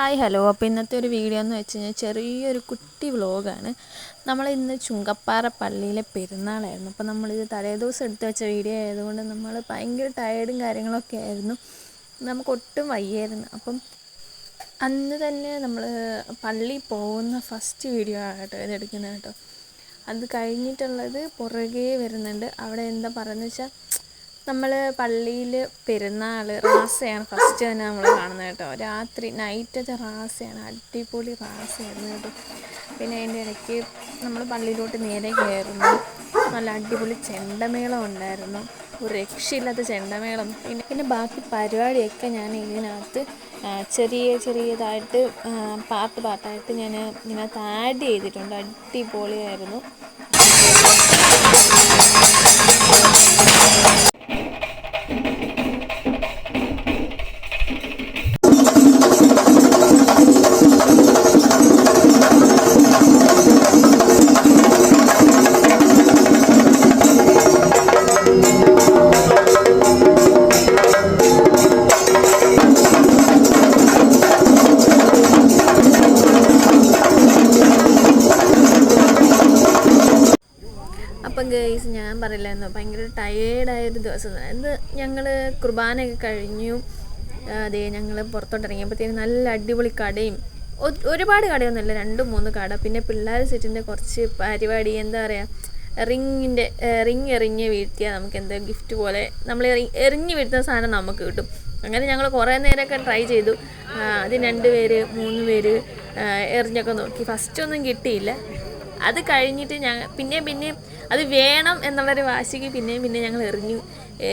Hi hello. അപ്പോൾ ഇന്നത്തെ ഒരു വീഡിയോ എന്ന് വെച്ച് കഴിഞ്ഞാൽ ചെറിയൊരു കുട്ടി വ്ലോഗാണ്. ഇന്ന് ചുങ്കപ്പാറ പള്ളിയിലെ പെരുന്നാളായിരുന്നു. അപ്പോൾ നമ്മളിത് തലേദിവസം എടുത്ത് വെച്ച വീഡിയോ ആയതുകൊണ്ട് നമ്മൾ ഭയങ്കര ടയേർഡും കാര്യങ്ങളൊക്കെ ആയിരുന്നു. നമുക്കൊട്ടും വയ്യായിരുന്നു. അപ്പം അന്ന് തന്നെ നമ്മൾ പള്ളിയിൽ പോകുന്ന ഫസ്റ്റ് വീഡിയോ ആകട്ടോ ഇതെടുക്കുന്നത് കേട്ടോ. അത് കഴിഞ്ഞിട്ടുള്ളത് പുറകെ വരുന്നുണ്ട്. അവിടെ എന്താ പറയുന്നത് വെച്ചാൽ നമ്മൾ പള്ളിയിൽ പെരുന്നാൾ റാസയാണ് ഫസ്റ്റ് തന്നെ നമ്മൾ കാണുന്നത് കേട്ടോ. രാത്രി നൈറ്റത്തെ റാസയാണ്, അടിപൊളി റാസയായിരുന്നു കേട്ടോ. പിന്നെ അതിൻ്റെ ഇടയ്ക്ക് നമ്മൾ പള്ളിയിലോട്ട് നേരെ കയറുന്നു. നല്ല അടിപൊളി ചെണ്ടമേളം ഉണ്ടായിരുന്നു, ഒരു രക്ഷയില്ലാത്ത ചെണ്ടമേളം. പിന്നെ ബാക്കി പരിപാടിയൊക്കെ ഞാൻ ഇതിനകത്ത് ചെറിയതായിട്ട് പാർട്ടായിട്ട് ഞാൻ ഇതിനകത്ത് ആഡ് ചെയ്തിട്ടുണ്ട്. അടിപൊളിയായിരുന്നു. അപ്പം ഗേയ്സ്, ഞാൻ പറയില്ലായിരുന്നു, ഭയങ്കര ടയേർഡായൊരു ദിവസം. ഇന്ന് ഞങ്ങൾ കുർബാനയൊക്കെ കഴിഞ്ഞു. അതേ ഞങ്ങൾ പുറത്തോട്ട് ഇറങ്ങിയപ്പോഴത്തേനും നല്ല അടിപൊളി കടയും, ഒരുപാട് കടയൊന്നുമില്ല, 2-3 കട. പിന്നെ പിള്ളേർ സെറ്റിൻ്റെ കുറച്ച് പരിപാടി, എന്താ പറയുക, റിങ് എറിഞ്ഞ് വീഴ്ത്തിയാൽ നമുക്ക് എന്തോ ഗിഫ്റ്റ് പോലെ നമ്മൾ എറിഞ്ഞ് വീഴ്ത്തുന്ന സാധനം നമുക്ക് കിട്ടും. അങ്ങനെ ഞങ്ങൾ കുറേ നേരമൊക്കെ ട്രൈ ചെയ്തു. അതിന് 2 പേര് 3 പേര് എറിഞ്ഞൊക്കെ നോക്കി. ഫസ്റ്റൊന്നും കിട്ടിയില്ല. അത് കഴിഞ്ഞിട്ട് പിന്നെ അത് വേണം എന്നുള്ളൊരു വാശിക്ക് പിന്നെ ഞങ്ങൾ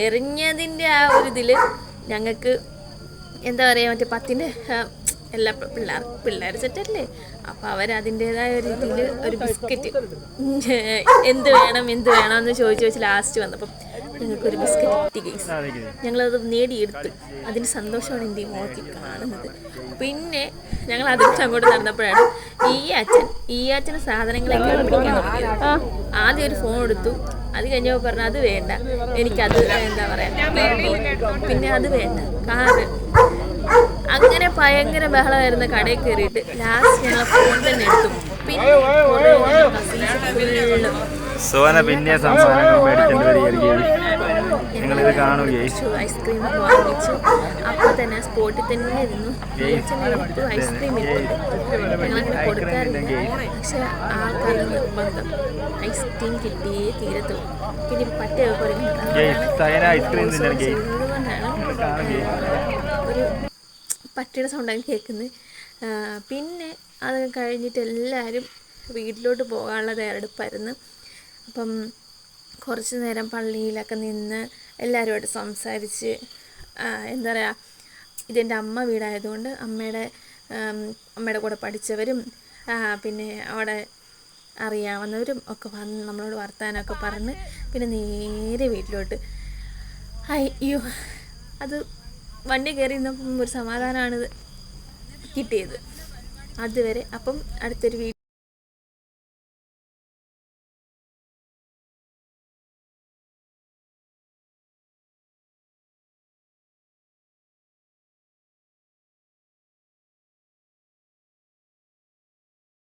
എറിഞ്ഞതിൻ്റെ ആ ഒരു ഇതിൽ ഞങ്ങൾക്ക് എന്താ പറയുക, മറ്റേ 10ൻ്റെ എല്ലാ പിള്ളേർ സെറ്റല്ലേ, അപ്പോൾ അവരതിൻ്റേതായ ഒരു ഇതിൽ ഒരു ബിസ്ക്കറ്റ് എന്ത് വേണം എന്ന് ചോദിച്ച് ലാസ്റ്റ് വന്നപ്പം ഞങ്ങൾക്കൊരു ബിസ്ക്കറ്റ് കിട്ടി ഗൈസ്. ഞങ്ങളത് നേടിയെടുത്തു. അതിൻ്റെ സന്തോഷമാണ് എൻ്റെ മുഖത്തിൽ കാണുന്നത്. പിന്നെ ഞങ്ങൾ അതിന് അങ്ങോട്ട് നടന്നപ്പോഴാണ് ഈ അച്ഛന് സാധനങ്ങളൊക്കെ പിടിക്കാൻ തുടങ്ങിയത്. ആദ്യം ഒരു ഫോൺ എടുത്തു. അത് കഴിഞ്ഞപ്പോൾ പറഞ്ഞു അത് വേണ്ട, എനിക്കത് എന്താ പറയുക, പിന്നെ അത് വേണ്ട, കാറ്. അങ്ങനെ ഭയങ്കര ബഹളമായിരുന്ന കടയിൽ കയറിയിട്ട് ലാസ്റ്റ് ഞങ്ങൾ ഫോൺ തന്നെ എടുത്തു. പിന്നെ ഐസ്ക്രീം വാങ്ങിച്ചു. അപ്പോൾ തന്നെ സ്പോട്ടിൽ തന്നെ ഇരുന്നു. ഐസ്ക്രീം ഞങ്ങളങ്ങനെ കൊടുക്കാറില്ല, പക്ഷെ ആൾക്കാരുടെ നിർബന്ധം ഐസ്ക്രീം കിട്ടിയേ തീരത്തുള്ളൂ. പിന്നെ പട്ടിയൊക്കെ കൊടുക്കുന്നതുകൊണ്ടാണ് ഒരു പട്ടിയുടെ സൗണ്ടാണ് കേൾക്കുന്നത്. പിന്നെ അത് കഴിഞ്ഞിട്ട് എല്ലാവരും വീട്ടിലോട്ട് പോകാനുള്ള തയ്യാറെടുപ്പായിരുന്നു. അപ്പം കുറച്ച് നേരം പള്ളിയിലൊക്കെ നിന്ന് എല്ലാവരുമായിട്ട് സംസാരിച്ച്, എന്താ പറയുക, ഇതെൻ്റെ അമ്മ വീടായതുകൊണ്ട് അമ്മയുടെ കൂടെ പഠിച്ചവരും പിന്നെ അവിടെ അറിയാവുന്നവരും ഒക്കെ വന്ന് നമ്മളോട് വർത്താനമൊക്കെ പറഞ്ഞ് പിന്നെ നേരെ വീട്ടിലോട്ട്. അയ്യോ, അത് വണ്ടി കയറി നിന്നപ്പം ഒരു സമാധാനമാണ് കിട്ടിയത് അതുവരെ. അപ്പം അടുത്തൊരു